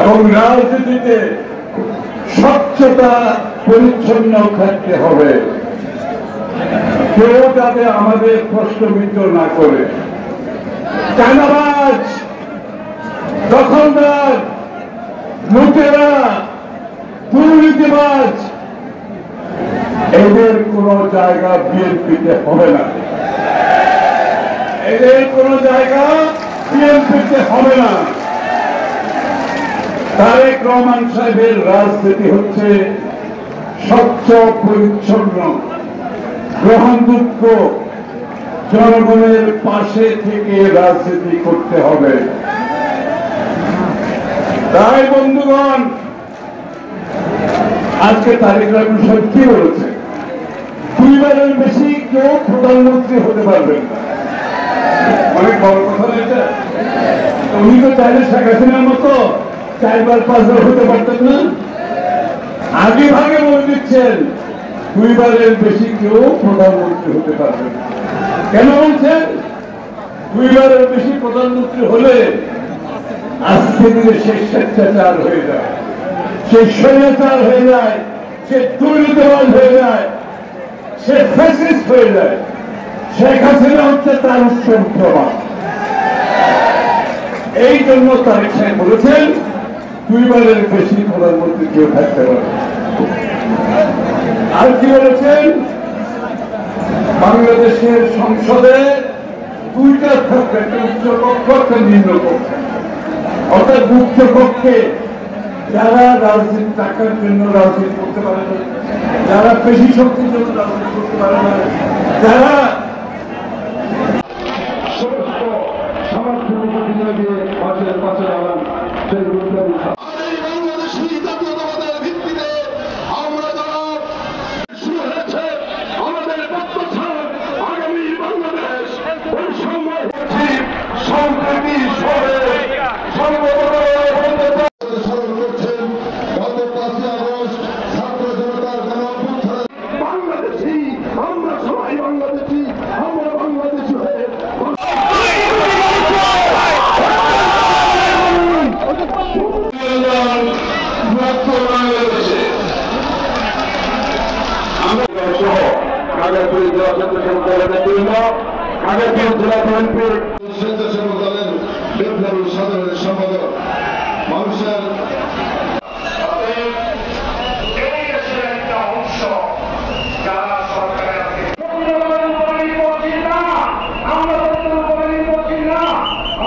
এবং রাজনীতিতে স্বচ্ছতা পরিচ্ছন্ন থাকতে হবে। কেউ যাতে আমাদের প্রশ্নবিদ্ধ না করে। চাঁদাবাজ, দখলদার, লুটেরা, দুর্নীতিবাজ এদের কোন জায়গা বিএনপিতে হবে না। এদের কোন জায়গা বিএনপিতে হবে না। তারেক রহমান সাহেবের রাজনীতি হচ্ছে স্বচ্ছ পরিচ্ছন্ন, গ্রহণযোগ্য, জনগণের পাশে থেকে রাজনীতি করতে হবে। তাই বন্ধুগণ, আজকে তারেক রহমান সাহেব কি বলেছে? 2 বারের বেশি কেউ প্রধানমন্ত্রী হতে পারবেন না। অনেক বড় কথা এটা। উনি তো চাইলে শেখ হাসিনার মতো 4 বার 5 বার হতে পারতেন না। আগে ভাগে বলে দিচ্ছেন 2 বারের বেশি কেউ প্রধানমন্ত্রী হতে পারবেন না। কেন বলছেন? 2 বারের বেশি প্রধানমন্ত্রী হলে আজকে দিনে সে স্বেচ্ছাচার হয়ে যায়, সে স্বৈরাচার হয়ে যায়, সে দুর্নীতিবাজ হয়ে যায়, সে ফ্যাসিস্ট হয়ে যায়। শেখ হাসিনা হচ্ছে তার উত্তম প্রমাণ। এই জন্য তারেক সাহেব বলেছেন 2 বারের বেশি প্রধানমন্ত্রী কেউ থাকতে পারে। আর কি বলেছেন? বাংলাদেশের সংসদে 2টা থাকবে, একটা উচ্চ কক্ষ, একটা নিম্ন কক্ষ। অর্থাৎ উচ্চ কক্ষে যারা রাজনীতি টাকার জন্য রাজনীতি করতে পারে না, যারা পেশি শক্তির জন্য রাজনীতি করতে পারে না, যারা সমস্ত সমাজের পাশে দাঁড়ান, সেগুলো খাগড়াছড়ি জেলা বিএনপির